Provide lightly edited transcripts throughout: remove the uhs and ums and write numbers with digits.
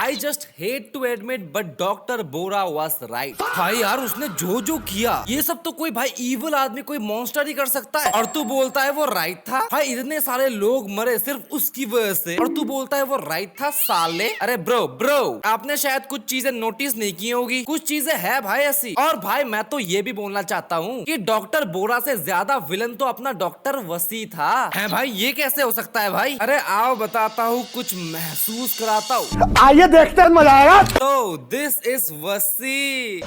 I just hate to admit but doctor Bora was right. भाई यार उसने जो जो किया ये सब तो कोई भाई इविल आदमी कोई मॉन्स्टर ही कर सकता है, और तू बोलता है वो राइट था। भाई इतने सारे लोग मरे सिर्फ उसकी वजह से, और तू बोलता है वो राइट था साले। अरे ब्रो ब्रो आपने शायद कुछ चीजें नोटिस नहीं की होगी, कुछ चीजें है भाई ऐसी। और भाई मैं तो ये भी बोलना चाहता हूँ कि डॉक्टर बोरा से ज्यादा विलन तो अपना डॉक्टर वसी था। है भाई ये कैसे हो सकता है भाई? अरे आओ बताता हूँ, कुछ महसूस कराता हूँ, आइए देखते हैं, मजा आएगा। तो दिस इज वसी,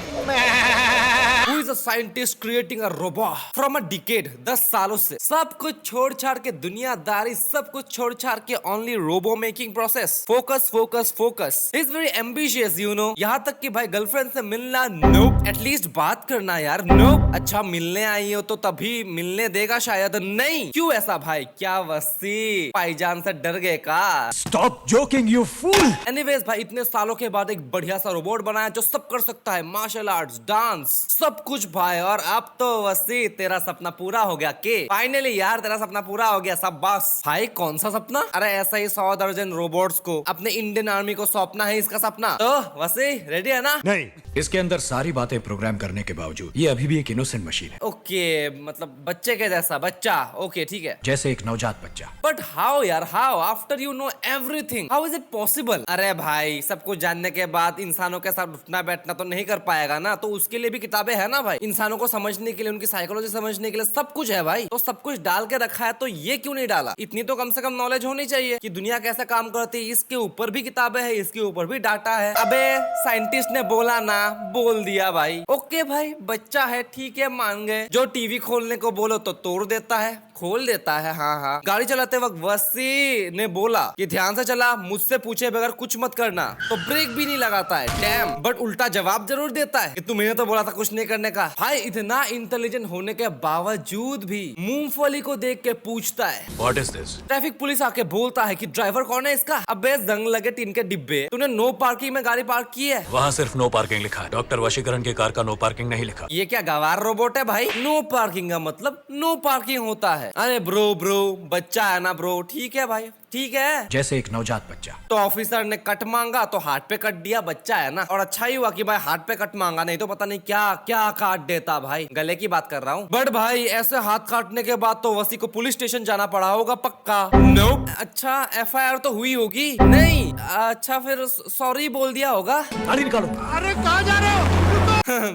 who is a scientist creating a robot from a decade, 10 सालों से सब कुछ छोड़ छाड़ के, दुनियादारी सब कुछ छोड़ छाड़ के, only robo making process, focus focus focus, is very ambitious you know. यहाँ तक कि भाई गर्लफ्रेंड से मिलना नो, एटलीस्ट बात करना यार नो। अच्छा मिलने आई हो तो तभी मिलने देगा शायद, नहीं क्यों ऐसा भाई? क्या वसी भाईजान से डर गए का? Stop joking you fool. Anyways भाई इतने सालों के बाद एक बढ़िया सा रोबोट बनाया जो सब कर सकता है, मार्शल आर्ट्स, डांस, सब कुछ भाई। और अब तो वसी तेरा सपना पूरा हो गया के? फाइनली यार तेरा सपना पूरा हो गया सब बस। भाई कौन सा सपना? अरे ऐसा ही 100 दर्जन रोबोट्स को अपने इंडियन आर्मी को सौंपना है इसका सपना। तो वसी रेडी है ना? नहीं, इसके अंदर सारी बातें प्रोग्राम करने के बावजूद ये अभी भी एक इनोसेंट मशीन है, ओके मतलब बच्चे के जैसा बच्चा, ओके ठीक है। जैसे एक नवजात बच्चा। बट हाउ यार, how after you know everything, how is it possible? अरे भाई सब कुछ जानने के बाद इंसानों के साथ उठना बैठना तो नहीं कर पाएगा ना, तो उसके लिए भी किताबें है ना भाई, इंसानों को समझने के लिए, उनकी साइकोलॉजी समझने के लिए सब कुछ है भाई। तो सब कुछ डाल के रखा है, तो ये क्यों नहीं डाला? इतनी तो कम से कम नॉलेज होनी चाहिए कि दुनिया कैसे काम करती है। इसके ऊपर भी किताबें है, इसके ऊपर भी डाटा है। अबे साइंटिस्ट ने बोला ना, बोल दिया भाई। ओके भाई बच्चा है ठीक है, मान गए। जो टीवी खोलने को बोलो तो तोड़ देता है, खोल देता है। हाँ हाँ, गाड़ी चलाते वक्त वसी ने बोला कि ध्यान से चला, मुझसे पूछे बगैर कुछ मत करना, तो ब्रेक भी नहीं लगाता है। डैम, बट उल्टा जवाब जरूर देता है कि तुम्हें तो बोला था कुछ नहीं करने का। भाई इतना इंटेलिजेंट होने के बावजूद भी मूंगफली को देख के पूछता है what is this? Traffic police आके बोलता है कि ड्राइवर कौन है इसका? अबे जंग लगे टीन के डिब्बे, तूने नो पार्किंग में गाड़ी पार्क की है? वहाँ सिर्फ नो पार्किंग लिखा है, डॉक्टर वशीकरण की कार का नो पार्किंग नहीं लिखा। ये क्या गवार रोबोट है भाई? नो पार्किंग का मतलब नो पार्किंग होता है। अरे ब्रो ब्रो बच्चा है ना ब्रो, ठीक है भाई ठीक है। जैसे एक नवजात बच्चा। तो ऑफिसर ने कट मांगा तो हाथ पे कट दिया, बच्चा है ना। और अच्छा ही हुआ कि भाई हाथ पे कट मांगा, नहीं तो पता नहीं क्या क्या काट देता भाई। गले की बात कर रहा हूँ। बट भाई ऐसे हाथ काटने के बाद तो वसी को पुलिस स्टेशन जाना पड़ा होगा पक्का। नो अच्छा एफआईआर तो हुई होगी? नहीं अच्छा फिर सॉरी बोल दिया होगा। गाड़ी निकालो। अरे कहाँ जा रहे हो?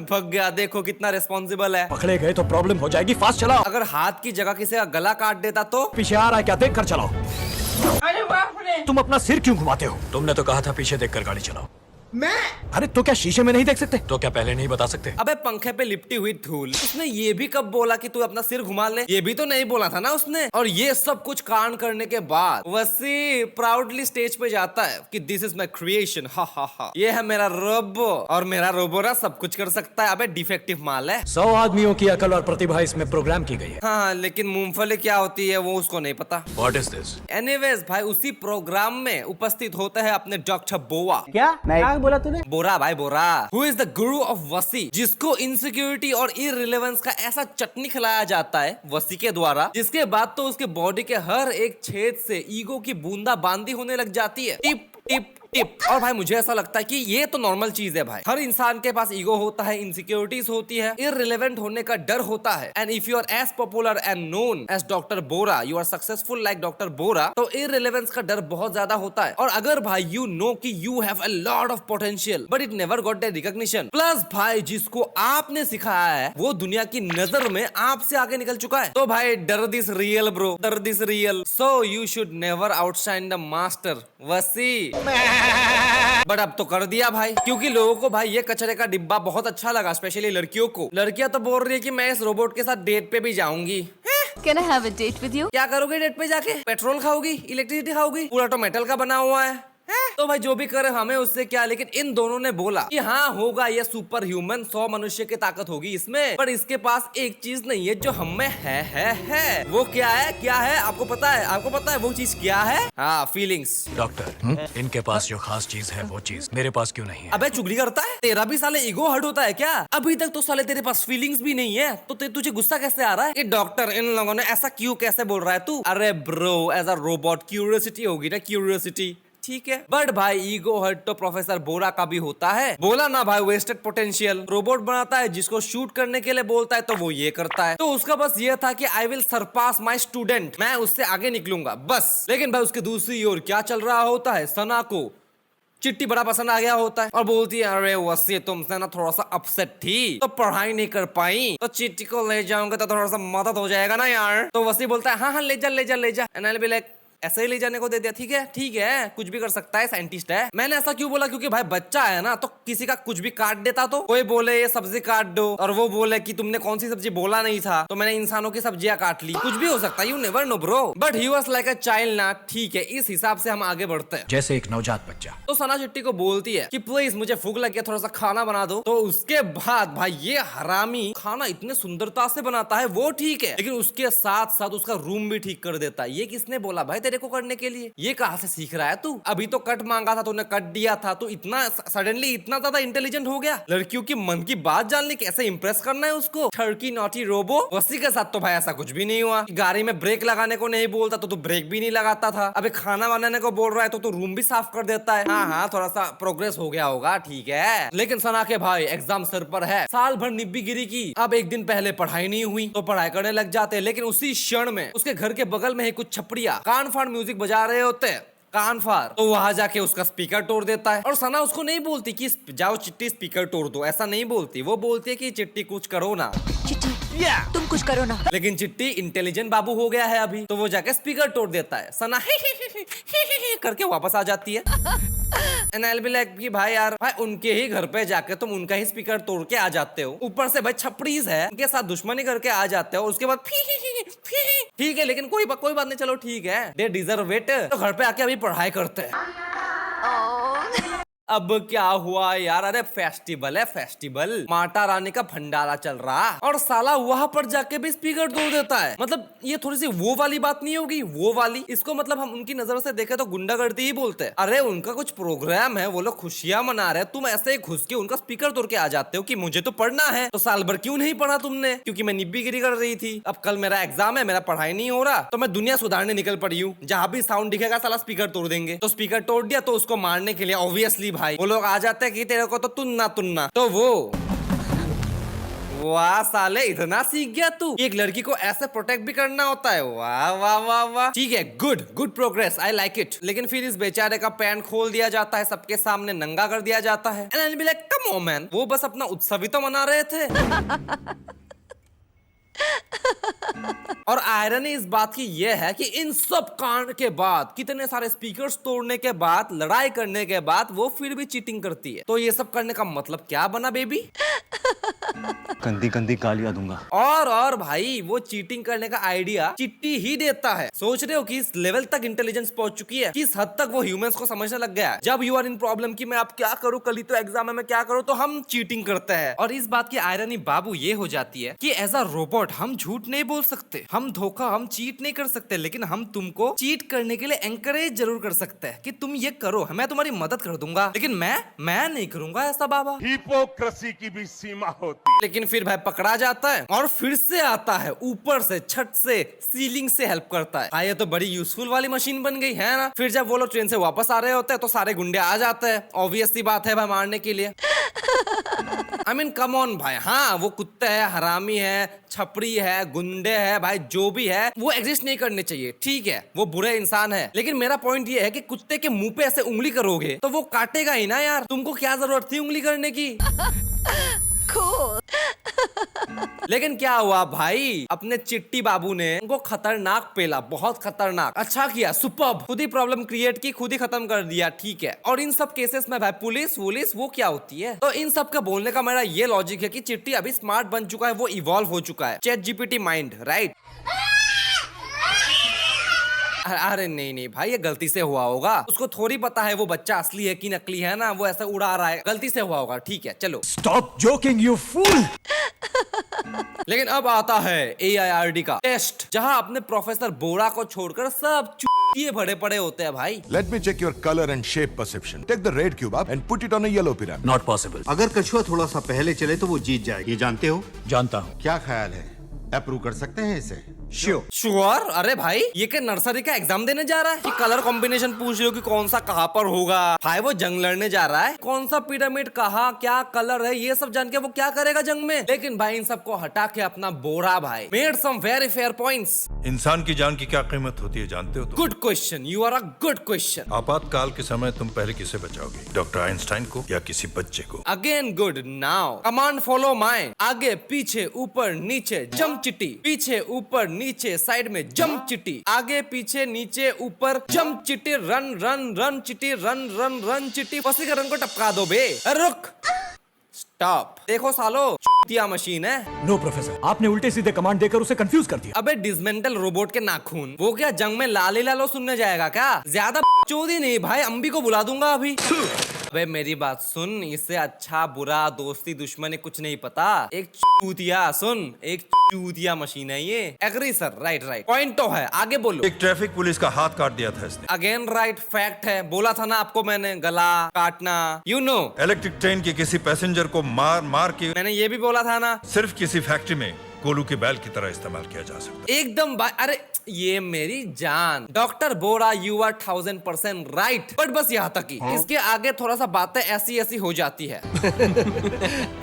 भग गया, देखो कितना रिस्पॉन्सिबल है। पकड़े गए तो प्रॉब्लम हो जाएगी, फास्ट चलाओ। अगर हाथ की जगह किसी का गला काट देता तो? पीछे आ रहा है क्या, देख कर चलाओ। अरे बाप रे, तुम अपना सिर क्यों घुमाते हो? तुमने तो कहा था पीछे देखकर गाड़ी चलाओ। मैं अरे तो क्या शीशे में नहीं देख सकते? तो क्या पहले नहीं बता सकते? अबे पंखे पे लिपटी हुई धूल, उसने ये भी कब बोला कि तू अपना सिर घुमा ले? ये भी तो नहीं बोला था ना उसने। और ये सब कुछ कांड करने के बाद वसी प्राउडली स्टेज पे जाता है कि दिस इज माई क्रिएशन, हा हा हा, ये है मेरा रोबो, और मेरा रोबो ना सब कुछ कर सकता है। अबे डिफेक्टिव माल है। 100 आदमियों की अकल और प्रतिभा इसमें प्रोग्राम की गई है। हाँ लेकिन मूंगफली क्या होती है वो उसको नहीं पता। What is this? एनीवेज भाई उसी प्रोग्राम में उपस्थित होते हैं अपने डॉक्टर बोआ। क्या बोला तूने? बोरा भाई बोरा, who is the Guru of वसी, जिसको इनसिक्योरिटी और इररिलेवेंस का ऐसा चटनी खिलाया जाता है वसी के द्वारा, जिसके बाद तो उसके बॉडी के हर एक छेद से ईगो की बूंदा बांदी होने लग जाती है, टिप टिप टिप। और भाई मुझे ऐसा लगता है कि ये तो नॉर्मल चीज है भाई। हर इंसान के पास ईगो होता है, इनसिक्योरिटीज होती है, इररिलेवेंट होने का डर होता है। And if you are as popular and known as doctor Bora, you are successful like doctor Bora, तो इररिलेवेंस का डर बहुत ज्यादा होता है। और अगर भाई यू नो कि you have a lot of potential but it never got the recognition, plus भाई जिसको आपने सिखाया है वो दुनिया की नजर में आपसे आगे निकल चुका है, तो भाई डर दिस रियल ब्रो, डर this real. So you should never outshine the master वसी। बट अब तो कर दिया भाई, क्योंकि लोगों को भाई ये कचरे का डिब्बा बहुत अच्छा लगा, स्पेशली लड़कियों को। लड़कियां तो बोल रही है कि मैं इस रोबोट के साथ डेट पे भी जाऊंगी। Can I have a date with you? क्या करोगे डेट पे जाके? पेट्रोल खाओगी, इलेक्ट्रिसिटी खाओगी, पूरा तो मेटल का बना हुआ है। तो भाई जो भी करे हमें उससे क्या, लेकिन इन दोनों ने बोला कि हाँ होगा ये सुपर ह्यूमन, 100 मनुष्य की ताकत होगी इसमें, पर इसके पास एक चीज नहीं है जो हम में है। वो क्या है? क्या है आपको पता है? आपको पता है वो चीज क्या है? हाँ फीलिंग्स। डॉक्टर इनके पास जो खास चीज है वो चीज मेरे पास क्यों नहीं है? अबे चुगली करता है? तेरा भी साले ईगो हर्ट होता है क्या? अभी तक तो साले तेरे पास फीलिंग्स भी नहीं है, तो तुझे गुस्सा कैसे आ रहा है? डॉक्टर इन लोगों ने ऐसा क्यों कैसे बोल रहा है तू? अरे bro as a robot curiosity होगी ना, क्यूरियोसिटी, ठीक है। बट भाई ईगो हर्ट तो प्रोफेसर बोरा का भी होता है। बोला ना भाई, वेस्टेड पोटेंशियल। रोबोट बनाता है, जिसको शूट करने के लिए बोलता है तो वो ये करता है। तो उसका बस ये था कि I will Sarpass my student, मैं उससे आगे निकलूंगा बस। लेकिन भाई उसके दूसरी ओर क्या चल रहा होता है, सना को चिट्टी बड़ा पसंद आ गया होता है और बोलती है, अरे वसी तुमसे ना थोड़ा सा अपसेट थी तो पढ़ाई नहीं कर पाई, तो चिट्टी को ले जाऊंगा तो थोड़ा सा मदद हो जाएगा ना यार। तो वसी बोलता है, हाँ हाँ ले जा ले जा ले जा। And I will be like, ऐसे ही ले जाने को दे दिया, ठीक है कुछ भी कर सकता है, साइंटिस्ट है। मैंने ऐसा क्यों बोला, क्योंकि भाई बच्चा है ना, तो किसी का कुछ भी काट देता तो कोई बोले ये सब्जी काट दो और वो बोले कि तुमने कौन सी सब्जी बोला नहीं था तो मैंने इंसानों की सब्जियां काट ली, कुछ भी हो सकता है, you never know bro. But he was like a child ना, ठीक है इस हिसाब से हम आगे बढ़ते हैं। जैसे एक नवजात बच्चा। तो सना चिट्टी को बोलती है कि प्लीज मुझे भूख लगी है, थोड़ा सा खाना बना दो। तो उसके बाद भाई ये हरामी खाना इतने सुंदरता से बनाता है, वो ठीक है, लेकिन उसके साथ साथ उसका रूम भी ठीक कर देता है। ये किसने बोला भाई तेरे को करने के लिए, ये कहाँ से सीख रहा है तू? अभी तो कट मांगा था, तूने कट दिया था, तू इतना सडनली इतना ज्यादा इंटेलिजेंट हो गया। लड़कियों की मन की बात जान ली, कैसे इंप्रेस करना है उसको। ठरकी नॉटी रोबो। वसी के साथ तो भाई ऐसा कुछ भी नहीं हुआ। गाड़ी में ब्रेक लगाने को नहीं बोलता तो तू ब्रेक भी नहीं लगाता था। अभी खाना बनाने को बोल रहा है तो तू रूम भी साफ कर देता है। हाँ थोड़ा सा प्रोग्रेस हो गया होगा, ठीक है। लेकिन सना के भाई एग्जाम सर पर है, साल भर निब्बी गिरी की, अब एक दिन पहले पढ़ाई नहीं हुई तो पढ़ाई करने लग जाते। लेकिन उसी क्षण में उसके घर के बगल में ही कुछ छपड़िया कान फाड़ म्यूजिक बजा रहे होते हैं, कान फार। तो वहां जाके उसका स्पीकर तोड़ देता है। और सना उसको नहीं बोलती कि जाओ चिट्टी स्पीकर तोड़ दो, ऐसा नहीं बोलती। वो बोलती है कि चिट्टी कुछ करो ना, चिट्टी तुम कुछ करो ना। लेकिन चिट्टी इंटेलिजेंट बाबू हो गया है अभी, तो वो जाके स्पीकर तोड़ देता है। सना करके वापस आ जाती है। And I will be like कि भाई यार, भाई उनके ही घर पे जाके तुम उनका ही स्पीकर तोड़ के आ जाते हो, ऊपर से भाई छपड़ीज है उनके साथ दुश्मनी करके आ जाते हो, उसके बाद ठीक है, लेकिन कोई बात नहीं, चलो ठीक है, दे डिजर्व इट। तो घर पे आके अभी पढ़ाई करते हैं। अब क्या हुआ यार, अरे फेस्टिवल है, फेस्टिवल माता रानी का भंडारा चल रहा और साला वहां पर जाके भी स्पीकर तोड़ देता है। मतलब ये थोड़ी सी वो वाली बात नहीं होगी, वो वाली इसको मतलब हम उनकी नजर से देखे तो गुंडागर्दी ही बोलते हैं। अरे उनका कुछ प्रोग्राम है, वो लोग खुशियां मना रहे हैं, तुम ऐसे ही घुस के उनका स्पीकर तोड़ के आ जाते हो कि मुझे तो पढ़ना है। तो साल भर क्यों नहीं पढ़ा तुमने? क्योंकि मैं निब्बी गिरी कर रही थी। अब कल मेरा एग्जाम है, मेरा पढ़ाई नहीं हो रहा, तो मैं दुनिया सुधारने निकल पड़ी हूँ। जहाँ भी साउंड दिखेगा साला स्पीकर तोड़ देंगे। तो स्पीकर तोड़ दिया तो उसको मारने के लिए ऑब्वियसली भाई वो लोग आ जाते हैं कि तेरे को तो तुन्ना। तो वो वाह साले, इतना सीख गया तू, एक लड़की को ऐसे प्रोटेक्ट भी करना होता है। वाह वाह वाह वाह, ठीक है, good progress, I like it. लेकिन फिर इस बेचारे का पैंट खोल दिया जाता है, सबके सामने नंगा कर दिया जाता है। And I be like, come on man, वो बस अपना उत्सव ही तो मना रहे थे। और आयरनी इस बात की यह है कि इन सब कांड के बाद, कितने सारे स्पीकर्स तोड़ने के बाद, लड़ाई करने के बाद, वो फिर भी चीटिंग करती है। तो ये सब करने का मतलब क्या बना बेबी? गंदी गंदी गालियां दूंगा। और भाई वो चीटिंग करने का आइडिया चिट्टी ही देता है। सोच रहे हो कि इस लेवल तक इंटेलिजेंस पहुंच चुकी है, किस हद तक वो ह्यूमंस को समझने लग गया है। जब यू आर इन प्रॉब्लम कि मैं अब क्या करूं, कल ही तो एग्जाम है, मैं क्या करूं, तो हम चीटिंग करते हैं। और इस बात की आयरनी बाबू ये हो जाती है कि एज अ रोबोट हम झूठ नहीं बोल सकते, हम धोखा, हम चीट नहीं कर सकते, लेकिन हम तुमको चीट करने के लिए एंकरेज जरूर कर सकते हैं कि तुम ये करो, मैं तुम्हारी मदद कर दूंगा, लेकिन मैं नहीं करूंगा ऐसा बाबा। हिपोक्रेसी की भी सीमा होती। लेकिन फिर भाई पकड़ा जाता है और फिर से आता है, ऊपर से, छत से, सीलिंग से हेल्प करता है। भाई ये तो बड़ी यूजफुल वाली मशीन बन गई है ना। फिर जब वो लोग ट्रेन से वापस आ रहे होते हैं तो सारे गुंडे आ जाते हैं, ऑब्वियस सी बात है भाई, मारने के लिए। आई मीन कम ऑन भाई, हाँ वो कुत्ते है, हरामी है, छपरी है, गुंडे है, भाई जो भी है वो एग्जिस्ट नहीं करने चाहिए, ठीक है, वो बुरे इंसान है। लेकिन मेरा पॉइंट ये है कि कुत्ते के मुंह पे ऐसे उंगली करोगे तो वो काटेगा ही ना यार, तुमको क्या जरूरत थी उंगली करने की? Cool. लेकिन क्या हुआ भाई, अपने चिट्टी बाबू ने उनको खतरनाक पेला, बहुत खतरनाक। अच्छा किया, सुपर्ब, खुद ही प्रॉब्लम क्रिएट की, खुद ही खत्म कर दिया, ठीक है। और इन सब केसेस में भाई पुलिस वो क्या होती है? तो इन सब का बोलने का मेरा ये लॉजिक है कि चिट्टी अभी स्मार्ट बन चुका है, वो इवॉल्व हो चुका है, चैट जीपीटी माइंड, राइट? अरे नहीं भाई, ये गलती से हुआ होगा, उसको थोड़ी पता है वो बच्चा असली है कि नकली है ना, वो ऐसा उड़ा रहा है, गलती से हुआ होगा, ठीक है चलो। Stop joking, you fool! लेकिन अब आता है AIRD का टेस्ट, जहां अपने प्रोफेसर बोरा को छोड़कर सब चूतिए भरे पड़े होते हैं भाई। Let me check your color and shape perception. Take the red cube up and put it on a yellow pyramid. Not possible. अगर कछुआ थोड़ा सा पहले चले तो वो जीत जाएगी, जानते हो? जानता हूँ। क्या ख्याल है, अप्रूव कर सकते हैं इसे? Sure. श्योर? अरे भाई ये क्या नर्सरी का एग्जाम देने जा रहा है कि कलर कॉम्बिनेशन पूछ रहे हो कि कौन सा कहाँ पर होगा? भाई वो जंग लड़ने जा रहा है, कौन सा पिरामिड कहाँ क्या कलर है ये सब जान के वो क्या करेगा जंग में? लेकिन भाई इन सबको हटा के अपना बोरा भाई made some very fair points. इंसान की जान की क्या कीमत होती है जानते हो तुम? Good question, you are a good question. आपातकाल के समय तुम पहले किसे बचाओगे, डॉक्टर आइंस्टाइन को या किसी बच्चे को? Again good, now command follow mine. आगे पीछे ऊपर नीचे जंप चिट्टी, पीछे ऊपर नीचे साइड में जंप चिट्टी, आगे पीछे नीचे ऊपर जंप चिट्टी, रन रन रन चिट्टी, रन रन रन चिट्टी। वसी का रन को टपका दो बे। अरे रुक, स्टॉप। देखो सालो चूतिया मशीन है। नो प्रोफेसर, आपने उल्टे सीधे कमांड देकर उसे कंफ्यूज कर दिया। अबे डिसमेंटल रोबोट के नाखून, वो क्या जंग में लाली लालो सुनने जाएगा क्या? ज्यादा चोदी नहीं भाई, अम्बी को बुला दूंगा अभी। अबे मेरी बात सुन, इससे अच्छा बुरा दोस्ती दुश्मनी कुछ नहीं पता। एक चूतिया सुन, एक चूतिया मशीन है ये। Agree sir, right right, point तो है, आगे बोलो। एक ट्रैफिक पुलिस का हाथ काट दिया था इसने। अगेन राइट, फैक्ट है, बोला था ना आपको मैंने, गला काटना, यू नो। इलेक्ट्रिक ट्रेन के किसी पैसेंजर को मार मार के मैंने ये भी बोला था ना। सिर्फ किसी फैक्ट्री में कोलू के बैल की तरह इस्तेमाल किया जा सकता एकदम अरे ये मेरी जान doctor Bora, you are 1000% right, but बस यहाँ तक ही। इसके आगे थोड़ा सा बातें ऐसी ऐसी हो जाती है।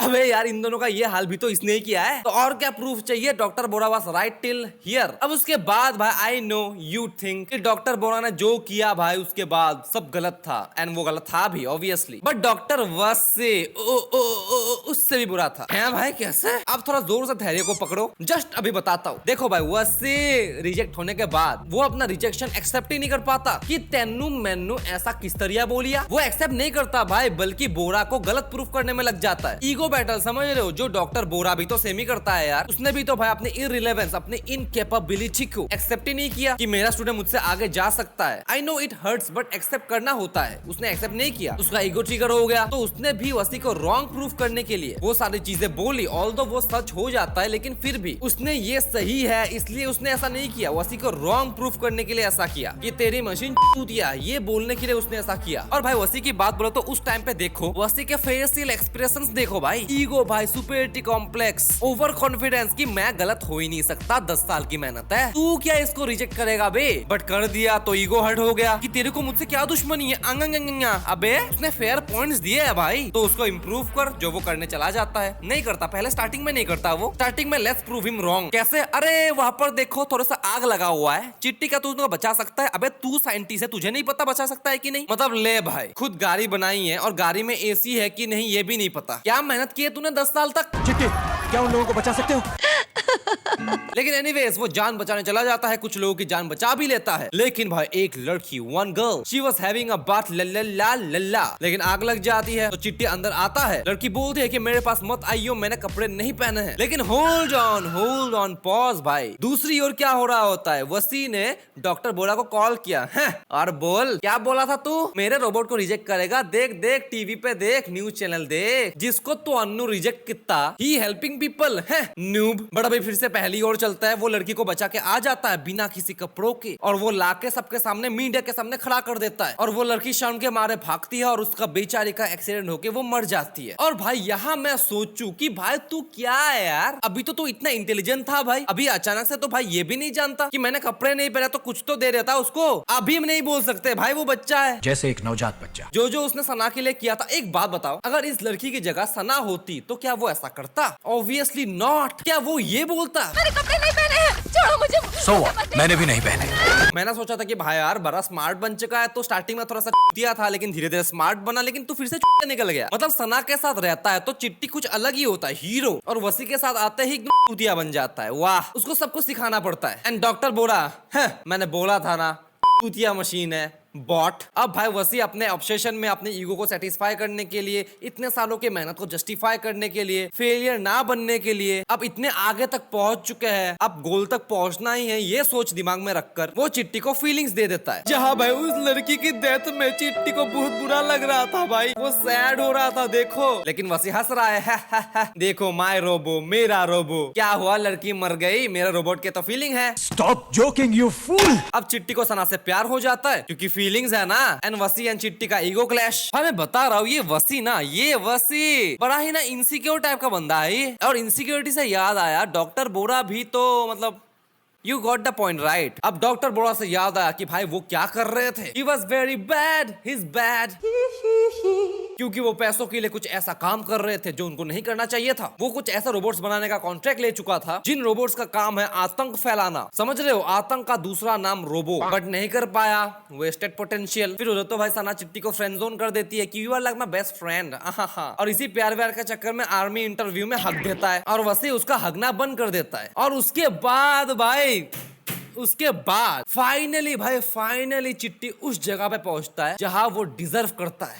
अबे यार इन दोनों का ये हाल भी तो इसने ही किया है, तो और क्या प्रूफ चाहिए? Doctor Bora was right till here. अब उसके बाद भाई आई नो यू थिंक कि डॉक्टर बोरा ने जो किया भाई उसके बाद सब गलत था, एंड वो गलत था भी ऑब्वियसली, बट डॉक्टर वसे उससे भी बुरा था। है भाई कैसे? आप थोड़ा जोर से धैर्य को पकड़ो, जस्ट अभी बताता हूँ। देखो भाई वसे रिजेक्ट होने के बाद वो अपना रिजेक्शन एक्सेप्ट ही नहीं कर पाता कि तेनू मैनू ऐसा किस तरह बोलिया। वो एक्सेप्ट नहीं करता भाई, बल्कि बोरा को गलत प्रूफ करने में लग जाता है। ईगो बैटल समझ रहे हो? जो डॉक्टर बोरा भी तो सेम ही करता है यार। उसने भी तो भाई अपनी इररिलेवेंस, अपनी इनकेपेबिलिटी को एक्सेप्ट ही नहीं किया कि मेरा स्टूडेंट मुझसे आगे जा सकता है। I know it hurts, but accept करना होता है। उसने एक्सेप्ट नहीं किया, उसका ईगो ट्रिगर हो गया, तो उसने भी वसी को रॉन्ग प्रूफ करने के लिए वो सारी चीजें बोली। ऑल्दो वो सच हो जाता है, लेकिन फिर भी उसने ये सही है इसलिए उसने ऐसा नहीं किया। वसी को रॉन्ग प्रूफ करने के लिए ऐसा किया कि तेरी मशीन चूतिया, ये बोलने के लिए उसने ऐसा किया। और भाई वसी की बात बोलो तो उस टाइम पे देखो, वसी के फेशियल एक्सप्रेशंस देखो भाई। ईगो भाई, सुपीरियरिटी कॉम्प्लेक्स, ओवर कॉन्फिडेंस कि मैं गलत हो ही नहीं सकता, 10 साल की मेहनत है, तू क्या इसको रिजेक्ट करेगा बे? बट कर दिया तो ईगो हर्ट हो गया कि तेरे को मुझसे क्या दुश्मनी है। अबे उसने फेयर पॉइंट्स दिए है भाई, तो उसको इम्प्रूव कर। जो वो करने चला जाता है, नहीं करता, पहले स्टार्टिंग में नहीं करता वो। स्टार्टिंग में लेट्स प्रूव हिम रॉन्ग। कैसे? अरे वहां पर देखो थोड़ा सा आग लगा हुआ है, चिट्टी का तू उसको बचा सकता है? अबे तू साइंटिस्ट है, तुझे नहीं पता बचा सकता है कि नहीं? मतलब ले भाई, खुद गाड़ी बनाई है और गाड़ी में एसी है कि नहीं ये भी नहीं पता। क्या मेहनत की है तूने 10 साल तक? चिट्टी, क्या उन लोगों को बचा सकते हो? लेकिन एनीवेज वो जान बचाने चला जाता है, कुछ लोगों की जान बचा भी लेता है। लेकिन भाई एक लड़की, one girl, she was having a bath लल्ला लल्ला, लेकिन आग लग जाती है। तो चिट्टी अंदर आता है, लड़की बोलती है कि मेरे पास मत आइयो, मैंने कपड़े नहीं पहने हैं। लेकिन होल्ड ऑन पॉज भाई, दूसरी ओर क्या हो रहा होता है? वसी ने डॉक्टर बोरा को कॉल किया है और बोल, क्या बोला था तू? मेरे रोबोट को रिजेक्ट करेगा? देख देख टीवी पे देख, न्यूज चैनल देख, जिसको तो अन्नू रिजेक्ट कितना ही हेल्पिंग पीपल है न्यूब। बड़ा भाई फिर से पहली ओर चलता है, वो लड़की को बचा के आ जाता है बिना किसी कपड़ों के, और वो लाके सबके सामने, मीडिया के सामने खड़ा कर देता है। और वो लड़की शर्म के मारे भागती है और उसका बेचारी का एक्सीडेंट होके वो मर जाती है। और भाई यहाँ मैं सोचूं कि भाई तू क्या है यार, अभी तो तू इतना इंटेलिजेंट था भाई, अभी अचानक से तो भाई ये भी नहीं जानता कि मैंने कपड़े नहीं पहने तो कुछ तो दे देता उसको। अभी हम नहीं बोल सकते भाई, वो बच्चा है, जैसे एक नवजात बच्चा। जो उसने सना के लिए किया था। एक बात बताओ, अगर इस लड़की की जगह सना होती तो क्या वो ऐसा करता? Obviously not. क्या वो ये बोलता मैंने कपड़े नहीं पहने हैं, छोड़ो मुझे। So what? मैंने भी नहीं पहने। मैंने सोचा था कि भाई यार बड़ा स्मार्ट बन चुका है, तो स्टार्टिंग में थोड़ा सा दिया था, लेकिन धीरे धीरे स्मार्ट बना, लेकिन तू फिर से निकल गया। मतलब सना के साथ रहता है तो चिट्टी कुछ अलग ही होता है, हीरो, और वसी के साथ आते ही चूतिया बन जाता है। वाह, उसको सब कुछ सिखाना पड़ता है। एंड डॉक्टर बोरा, मैंने बोला था ना चूतिया मशीन है, बॉट। अब भाई वसी अपने ऑब्सेशन में अपने ईगो को सेटिस्फाई करने के लिए, इतने सालों की मेहनत को जस्टिफाई करने के लिए, फेलियर ना बनने के लिए, अब इतने आगे तक पहुंच चुके हैं, अब गोल तक पहुंचना ही है, ये सोच दिमाग में रखकर वो चिट्टी को फीलिंग्स दे देता है। जहाँ भाई उस लड़की की डेथ में चिट्टी को बहुत बुरा लग रहा था भाई, वो सैड हो रहा था देखो, लेकिन वसी हंस रहा है। देखो माय रोबो, मेरा रोबो, क्या हुआ, लड़की मर गई, मेरा रोबोट के तो फीलिंग है। Stop joking, you fool! अब चिट्टी को सना से प्यार हो जाता है क्योंकि फीलिंग्स है ना। एंड वसी एंड चिट्टी का ईगो क्लैश। हाँ मैं बता रहा हूँ, ये वसी बड़ा ही ना इनसिक्योर टाइप का बंदा है। और इनसिक्योरिटी से याद आया, डॉक्टर बोरा भी तो मतलब you got the point right. अब डॉक्टर बोरा से याद आया कि भाई वो क्या कर रहे थे। He was very bad, he's bad। क्योंकि वो पैसों के लिए कुछ ऐसा काम कर रहे थे जो उनको नहीं करना चाहिए था। वो कुछ ऐसा रोबोट्स बनाने का कॉन्ट्रैक्ट ले चुका था जिन रोबोट्स का काम है आतंक फैलाना। समझ रहे हो, आतंक का दूसरा नाम रोबो। बट नहीं कर पाया, वेस्टेड पोटेंशियल। फिर उधर तो भाई सना चिट्टी को फ्रेंड जोन कर देती है कि you are like my best friend. और इसी प्यार व्यार के चक्कर में आर्मी इंटरव्यू में हक देता है और वसी उसका हगना बंद कर देता है। और उसके बाद फाइनली चिट्टी उस जगह पे पहुंचता है जहां वो डिजर्व करता है।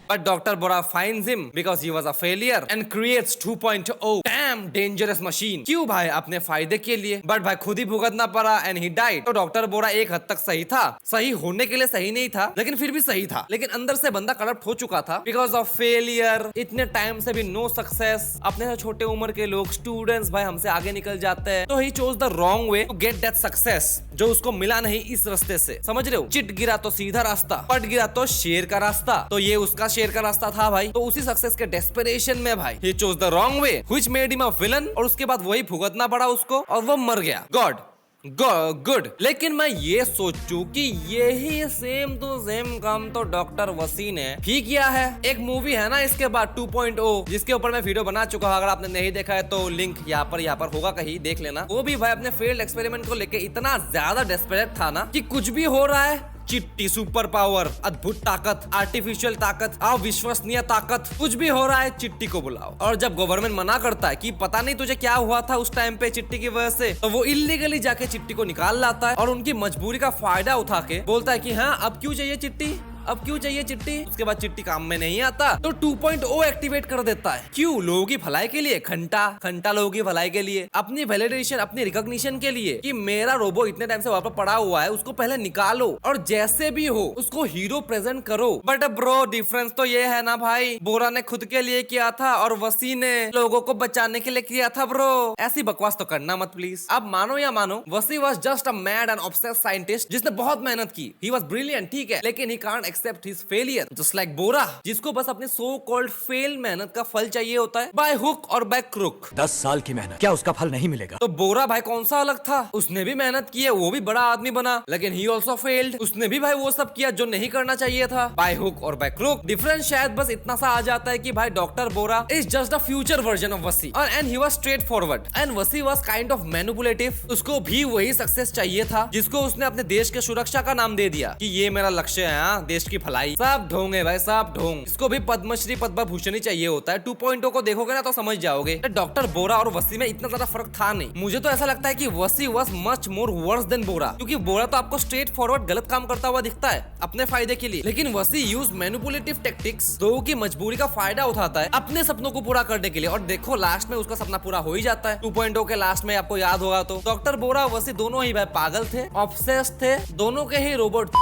But Dr. Bora finds him because he was a failure and creates 2.0 damn dangerous machine। क्यों भाई? अपने फायदे के लिए। बट भाई खुद ही भुगतना पड़ा and he died। तो डॉक्टर बोरा एक हद तक सही था, सही होने के लिए सही नहीं था लेकिन फिर भी सही था। लेकिन अंदर से बंदा करप्ट हो चुका था बिकॉज ऑफ फेलियर। इतने टाइम से भी नो सक्सेस। अपने से छोटे उम्र के लोग स्टूडेंट्स भाई हमसे आगे निकल जाते हैं। तो ही chose the wrong way to get that success जो उसको मिला नहीं इस रास्ते से। समझ रहे हो, चिट गिरा तो सीधा रास्ता, पट गिरा तो शेर का रास्ता। तो ये उसका शेर का रास्ता था भाई। तो उसी सक्सेस के डेस्परेशन में भाई he chose the wrong way which made him a villain। और उसके बाद वही भुगतना पड़ा उसको और वो मर गया। गुड। लेकिन मैं ये सोचूं कि यही सेम टू सेम काम तो डॉक्टर वसी ने भी किया है। एक मूवी है ना इसके बाद 2.0 जिसके ऊपर मैं वीडियो बना चुका हूं। अगर आपने नहीं देखा है तो लिंक यहाँ पर होगा, कहीं देख लेना। वो भी भाई अपने फेल्ड एक्सपेरिमेंट को लेके इतना ज्यादा डेस्परेट था ना कि कुछ भी हो रहा है, चिट्टी सुपर पावर, अद्भुत ताकत, आर्टिफिशियल ताकत, अविश्वसनीय ताकत, कुछ भी हो रहा है चिट्टी को बुलाओ। और जब गवर्नमेंट मना करता है कि पता नहीं तुझे क्या हुआ था उस टाइम पे चिट्टी की वजह से, तो वो इलीगली जाके चिट्टी को निकाल लाता है और उनकी मजबूरी का फायदा उठा के बोलता है कि हाँ अब क्यों चाहिए चिट्टी, अब क्यों चाहिए चिट्टी। उसके बाद चिट्टी काम में नहीं आता तो 2.0 एक्टिवेट कर देता है। क्यों? लोगों की भलाई के लिए। घंटा लोगों की भलाई के लिए, अपनी वैलिडेशन, अपनी रिकॉग्निशन के लिए कि मेरा रोबो इतने टाइम से वहां पर पड़ा हुआ है, उसको पहले निकालो और जैसे भी हो उसको हीरो प्रेजेंट करो। बट ब्रो डिफरेंस तो ये है ना भाई, बोरा ने खुद के लिए किया था और वसी ने लोगों को बचाने के लिए किया था। ब्रो ऐसी बकवास तो करना मत प्लीज। अब मानो या मानो, वसी was just a mad and obsessed scientist जिसने बहुत मेहनत की। ही वॉज ब्रिलियंट, ठीक है, लेकिन he can't accept his failure just like Bora, जिसको बस अपने सो कॉल्ड फेल मेहनत का फल चाहिए होता है बाय हुक और बाय क्रुक। 10 साल की मेहनत, क्या उसका फल नहीं मिलेगा? तो बोरा भाई कौन सा अलग था? उसने भी मेहनत की है, वो भी बड़ा आदमी बना, लेकिन ही ऑल्सो फेल्ड। उसने भी भाई वो सब किया जो नहीं करना चाहिए था बाय हुक और बाय क्रुक। डिफरेंस शायद बस इतना सा आ जाता है कि भाई doctor Bora is just the future version of वसी और and he was straight forward and वसी वाज काइंड ऑफ मैनिपुलेटिव। उसको भी वही सक्सेस चाहिए था जिसको उसने अपने देश के सुरक्षा का नाम दे दिया कि ये मेरा लक्ष्य है, हाँ, देश की भलाई। सब ढोंग है भाई, सब ढोंग। इसको भी पद्मश्री पद्म भूषण ही चाहिए होता है। 2.0 को देखोगे ना तो समझ जाओगे डॉक्टर बोरा और वसी में इतना ज्यादा फर्क था नहीं। मुझे तो ऐसा लगता है कि Wasi was much more worse than Bora, क्योंकि बोरा तो आपको स्ट्रेट फॉरवर्ड गलत काम करता हुआ दिखता है अपने फायदे के लिए, लेकिन वसी यूज मैनिपुलेटिव टेक्टिक्स, लोगों की मजबूरी का फायदा उठाता है अपने सपनों को पूरा करने के लिए। और देखो लास्ट में उसका सपना पूरा हो ही जाता है। 2.0 के लास्ट में आपको याद होगा तो डॉक्टर बोरा वसी दोनों ही भाई पागल थे, ऑब्सेस्ड थे, दोनों के ही रोबोट थे।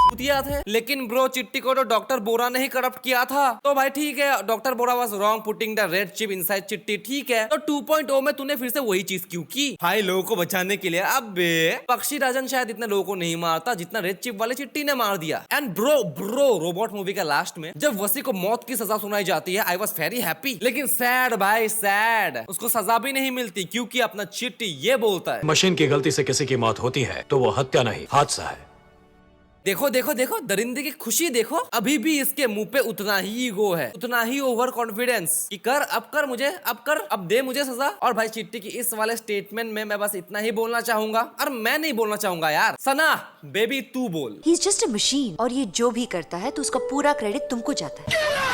लेकिन ब्रो चिट्टी को तो डॉक्टर बोरा ने ही करप्ट किया था। तो भाई ठीक है, doctor Bora was wrong putting the red chip inside चिट्टी, ठीक है। तो 2.0 में तूने फिर से वही चीज क्यों की भाई? लोगों को बचाने के लिए। अबे पक्षी राजन शायद इतने लोगों को नहीं मारता जितना रेड चिप वाले चिट्टी ने मार दिया। एंड ब्रो रोबोट मूवी के लास्ट में जब वसी को मौत की सजा सुनाई जाती है, आई वाज वेरी हैप्पी, लेकिन सैड भाई सैड, उसको सजा भी नहीं मिलती क्योंकि अपना चिट्टी ये बोलता है मशीन की गलती से किसी की मौत होती है तो वो हत्या नहीं, हादसा है। देखो देखो देखो दरिंदे की खुशी देखो, अभी भी इसके मुंह पे उतना ही ईगो है, उतना ही ओवर कॉन्फिडेंस कि कर मुझे, अब दे मुझे सजा। और भाई चिट्टी की इस वाले स्टेटमेंट में मैं बस इतना ही बोलना चाहूंगा, और मैं नहीं बोलना चाहूंगा यार। सना बेबी तू बोल। He is just a machine और ये जो भी करता है तो उसका पूरा क्रेडिट तुमको जाता है।